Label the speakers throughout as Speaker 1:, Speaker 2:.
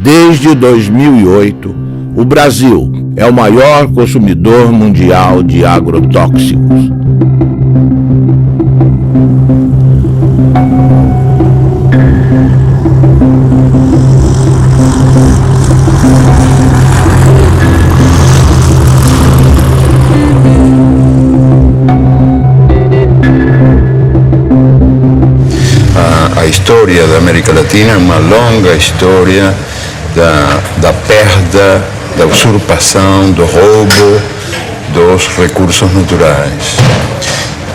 Speaker 1: Desde 2008, o Brasil é o maior consumidor mundial de agrotóxicos.
Speaker 2: A história da América Latina é uma longa história da perda, da usurpação, do roubo dos recursos naturais.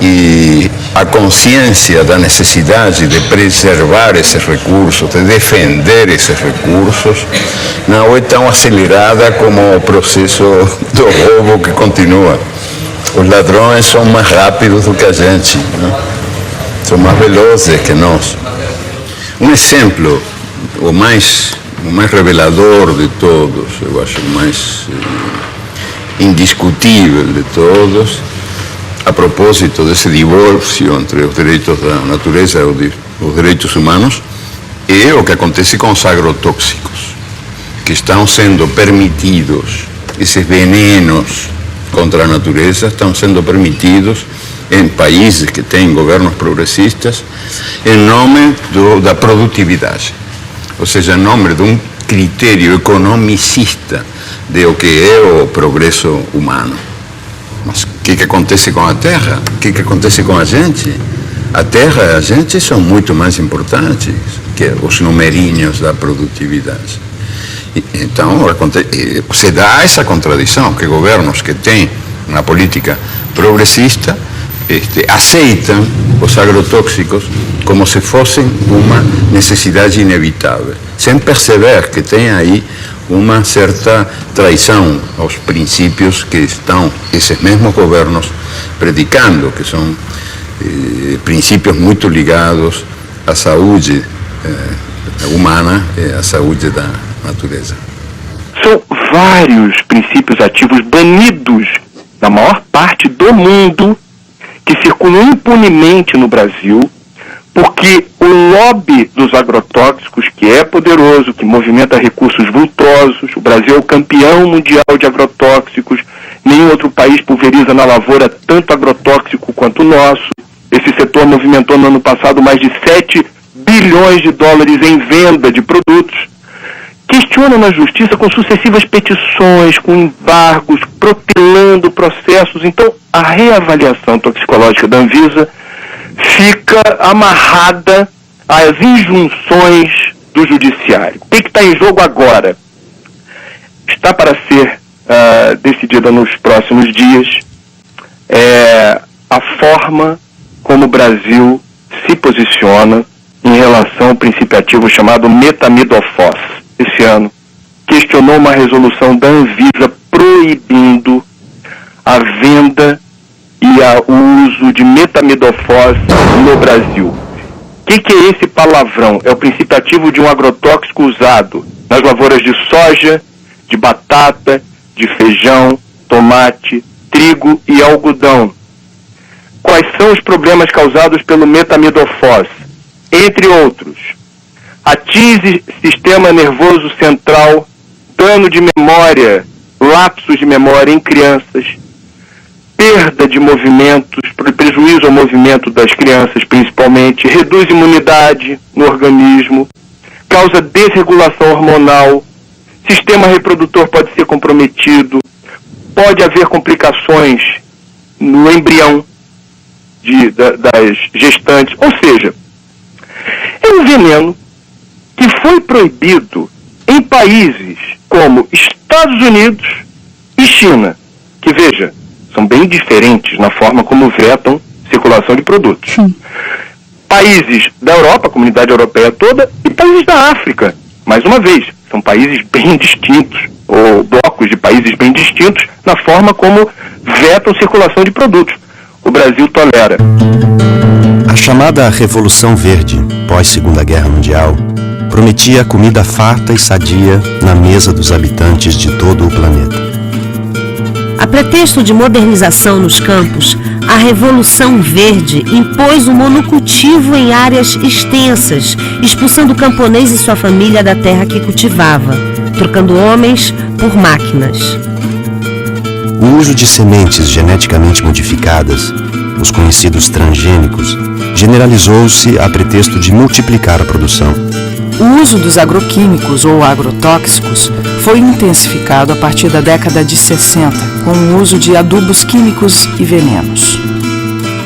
Speaker 2: E a consciência da necessidade de preservar esses recursos, de defender esses recursos, não é tão acelerada como o processo do roubo que continua. Os ladrões são mais rápidos do que a gente, né? São mais velozes que nós. Um exemplo, o mais revelador de todos, eu acho o mais indiscutível de todos, a propósito desse divórcio entre os direitos da natureza e os direitos humanos, é o que acontece com os agrotóxicos, que estão sendo permitidos, esses venenos contra a natureza estão sendo permitidos em países que têm governos progressistas, em nome da produtividade, ou seja, em nome de um critério economicista de o que é o progresso humano. Mas o que acontece com a terra? O que acontece com a gente? A terra e a gente são muito mais importantes que os numerinhos da produtividade. Então, se dá essa contradição, que governos que têm uma política progressista aceitam os agrotóxicos como se fossem uma necessidade inevitável, sem perceber que tem aí uma certa traição aos princípios que estão esses mesmos governos predicando, que são princípios muito ligados à saúde humana e à saúde da natureza.
Speaker 3: São vários princípios ativos banidos na maior parte do mundo, que circulam impunemente no Brasil, porque o lobby dos agrotóxicos, que é poderoso, que movimenta recursos vultosos, o Brasil é o campeão mundial de agrotóxicos, nenhum outro país pulveriza na lavoura tanto agrotóxico quanto o nosso. Esse setor movimentou no ano passado mais de 7 bilhões de dólares em venda de produtos. Questiona na justiça com sucessivas petições, com embargos, protelando processos. Então, a reavaliação toxicológica da Anvisa fica amarrada às injunções do judiciário. O que está em jogo agora? Está para ser decidida nos próximos dias a forma como o Brasil se posiciona em relação ao princípio ativo chamado metamidofos. Esse ano, questionou uma resolução da Anvisa proibindo a venda e o uso de metamidofos no Brasil. O que é esse palavrão? É o princípio ativo de um agrotóxico usado nas lavouras de soja, de batata, de feijão, tomate, trigo e algodão. Quais são os problemas causados pelo metamidofos? Entre outros, atinge sistema nervoso central, dano de memória, lapsos de memória em crianças, perda de movimentos, prejuízo ao movimento das crianças principalmente, reduz imunidade no organismo, causa desregulação hormonal, sistema reprodutor pode ser comprometido, pode haver complicações no embrião das gestantes, ou seja, é um veneno que foi proibido em países como Estados Unidos e China, que, veja, são bem diferentes na forma como vetam circulação de produtos. Países da Europa, a comunidade europeia toda, e países da África, mais uma vez, são países bem distintos, ou blocos de países bem distintos, na forma como vetam circulação de produtos. O Brasil tolera.
Speaker 4: A chamada Revolução Verde, pós-Segunda Guerra Mundial, prometia comida farta e sadia na mesa dos habitantes de todo o planeta.
Speaker 5: A pretexto de modernização nos campos, A Revolução Verde impôs o monocultivo em áreas extensas, expulsando o camponês e sua família da terra que cultivava, trocando homens por máquinas.
Speaker 4: O uso de sementes geneticamente modificadas, os conhecidos transgênicos, generalizou-se a pretexto de multiplicar a produção.
Speaker 6: O uso dos agroquímicos ou agrotóxicos foi intensificado a partir da década de 60, com o uso de adubos químicos e venenos.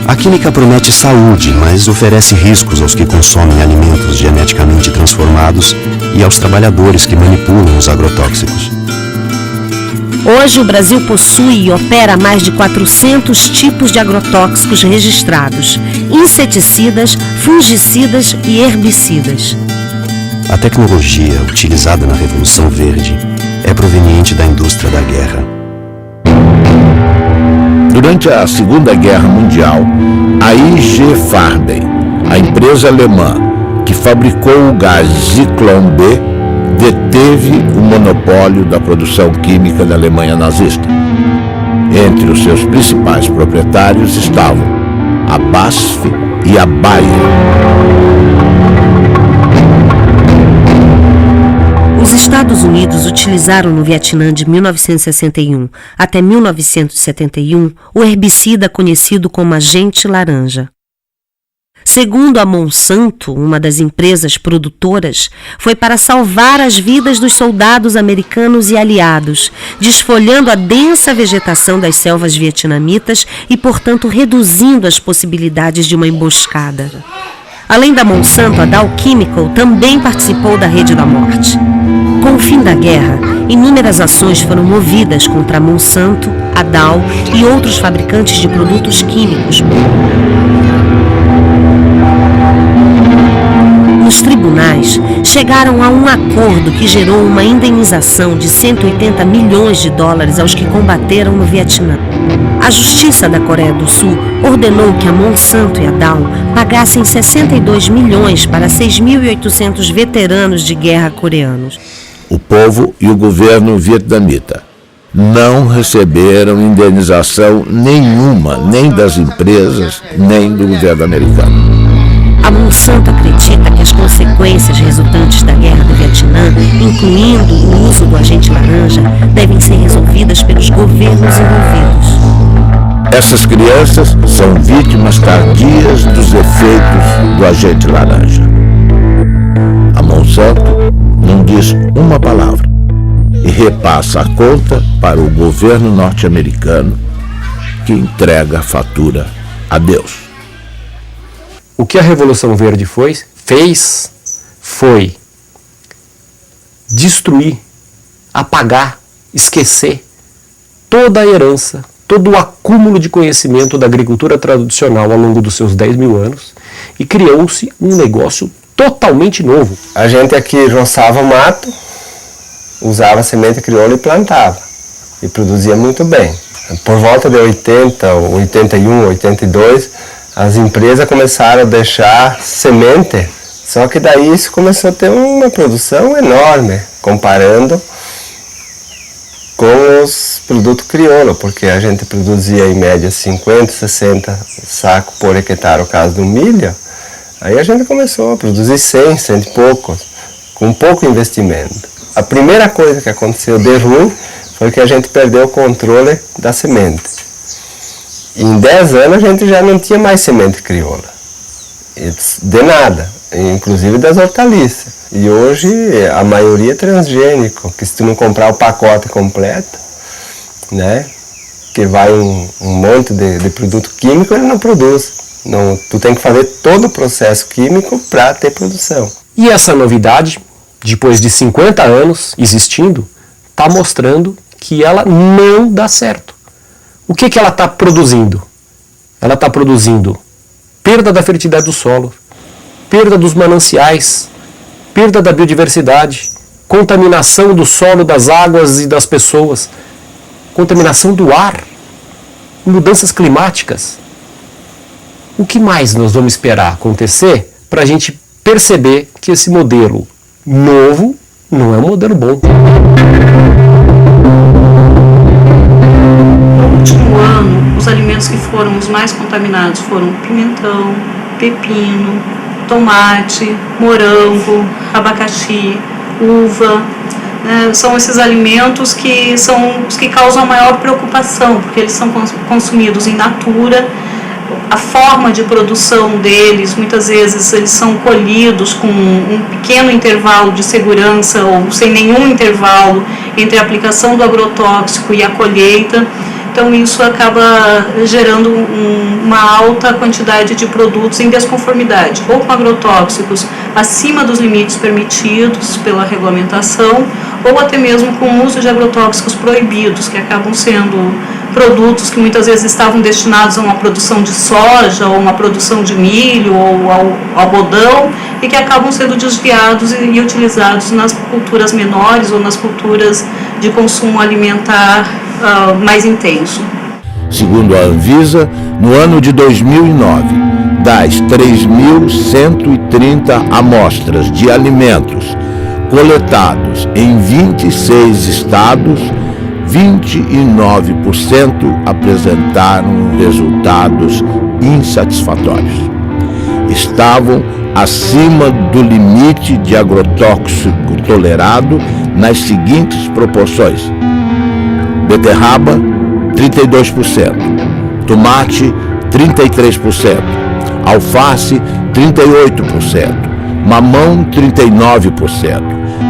Speaker 4: A química promete saúde, mas oferece riscos aos que consomem alimentos geneticamente transformados e aos trabalhadores que manipulam os agrotóxicos.
Speaker 5: Hoje o Brasil possui e opera mais de 400 tipos de agrotóxicos registrados, inseticidas, fungicidas e herbicidas.
Speaker 4: A tecnologia utilizada na Revolução Verde é proveniente da indústria da guerra.
Speaker 1: Durante a Segunda Guerra Mundial, a IG Farben, a empresa alemã que fabricou o gás Zyklon B, deteve o monopólio da produção química da Alemanha nazista. Entre os seus principais proprietários estavam a BASF e a Bayer.
Speaker 5: Os Estados Unidos utilizaram no Vietnã de 1961 até 1971 o herbicida conhecido como agente laranja. Segundo a Monsanto, uma das empresas produtoras, foi para salvar as vidas dos soldados americanos e aliados, desfolhando a densa vegetação das selvas vietnamitas e, portanto, reduzindo as possibilidades de uma emboscada. Além da Monsanto, a Dow Chemical também participou da Rede da Morte. Com o fim da guerra, inúmeras ações foram movidas contra a Monsanto, a Dow e outros fabricantes de produtos químicos. Os tribunais chegaram a um acordo que gerou uma indenização de 180 milhões de dólares aos que combateram no Vietnã. A Justiça da Coreia do Sul ordenou que a Monsanto e a Dow pagassem 62 milhões para 6.800 veteranos de guerra coreanos.
Speaker 1: O povo e o governo vietnamita não receberam indenização nenhuma, nem das empresas, nem do governo americano.
Speaker 5: A Monsanto acredita que as consequências resultantes da guerra do Vietnã, incluindo o uso do agente laranja, devem ser resolvidas pelos governos envolvidos.
Speaker 1: Essas crianças são vítimas tardias dos efeitos do agente laranja. A Monsanto não diz uma palavra e repassa a conta para o governo norte-americano, que entrega a fatura a Deus.
Speaker 7: O que a Revolução Verde fez foi destruir, apagar, esquecer toda a herança, todo o acúmulo de conhecimento da agricultura tradicional ao longo dos seus 10 mil anos e criou-se um negócio totalmente novo.
Speaker 8: A gente aqui roçava mato, usava semente crioula e plantava e produzia muito bem. Por volta de 80, 81, 82, as empresas começaram a deixar semente, só que daí isso começou a ter uma produção enorme, comparando com os produtos crioulo, porque a gente produzia em média 50, 60 sacos por hectare, no caso do milho, aí a gente começou a produzir 100 e poucos, com pouco investimento. A primeira coisa que aconteceu de ruim foi que a gente perdeu o controle da semente. Em 10 anos a gente já não tinha mais semente crioula, de nada, inclusive das hortaliças. E hoje a maioria é transgênico, que se tu não comprar o pacote completo, né, que vai um monte de produto químico, ele não produz. Não, tu tem que fazer todo o processo químico para ter produção.
Speaker 7: E essa novidade, depois de 50 anos existindo, está mostrando que ela não dá certo. O que ela está produzindo? Ela está produzindo perda da fertilidade do solo, perda dos mananciais, perda da biodiversidade, contaminação do solo, das águas e das pessoas, contaminação do ar, mudanças climáticas. O que mais nós vamos esperar acontecer para a gente perceber que esse modelo novo não é um modelo bom?
Speaker 9: último ano, os alimentos que foram os mais contaminados foram pimentão, pepino, tomate, morango, abacaxi, uva. São esses alimentos que são os que causam a maior preocupação, porque eles são consumidos in natura. A forma de produção deles, muitas vezes eles são colhidos com um pequeno intervalo de segurança ou sem nenhum intervalo entre a aplicação do agrotóxico e a colheita. Então isso acaba gerando uma alta quantidade de produtos em desconformidade, ou com agrotóxicos acima dos limites permitidos pela regulamentação, ou até mesmo com o uso de agrotóxicos proibidos, que acabam sendo produtos que muitas vezes estavam destinados a uma produção de soja, ou uma produção de milho, ou ao algodão, e que acabam sendo desviados e utilizados nas culturas menores ou nas culturas de consumo alimentar mais intenso.
Speaker 1: Segundo a Anvisa, no ano de 2009, das 3.130 amostras de alimentos coletados em 26 estados, 29% apresentaram resultados insatisfatórios. Estavam acima do limite de agrotóxico tolerado nas seguintes proporções: beterraba, 32%, tomate, 33%, alface, 38%, mamão, 39%,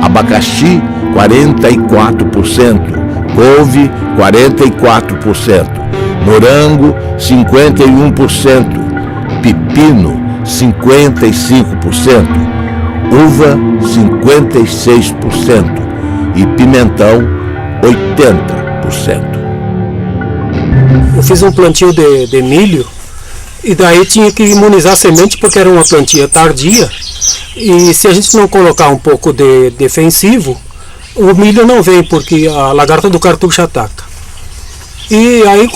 Speaker 1: abacaxi, 44%, couve, 44%, morango, 51%, pepino, 55%, uva, 56% e pimentão, 80%.
Speaker 10: Eu fiz um plantio de milho e daí tinha que imunizar a semente porque era uma plantia tardia, e se a gente não colocar um pouco de defensivo, o milho não vem porque a lagarta do cartucho ataca. E aí,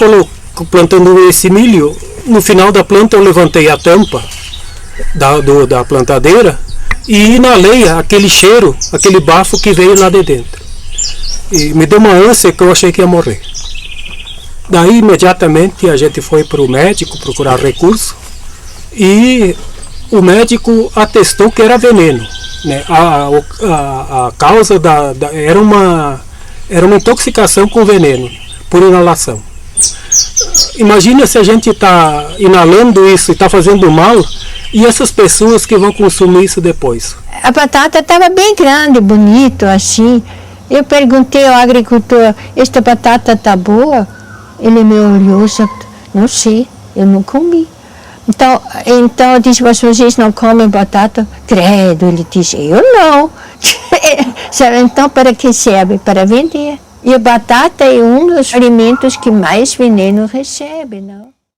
Speaker 10: plantando esse milho, no final da planta eu levantei a tampa da plantadeira e inalei aquele cheiro, aquele bafo que veio lá de dentro. E me deu uma ânsia que eu achei que ia morrer. Daí imediatamente a gente foi para o médico procurar recurso e o médico atestou que era veneno, né? A causa era uma intoxicação com veneno por inalação. Imagina se a gente está inalando isso e está fazendo mal, e essas pessoas que vão consumir isso depois.
Speaker 11: A batata estava bem grande, bonito assim. Eu perguntei ao agricultor: esta batata está boa? Ele me olhou e disse: não sei, eu não comi. Então eu disse: vocês não comem batata? Credo, ele disse: eu não. Então para que serve? Para vender. E a batata é um dos alimentos que mais veneno recebe, não?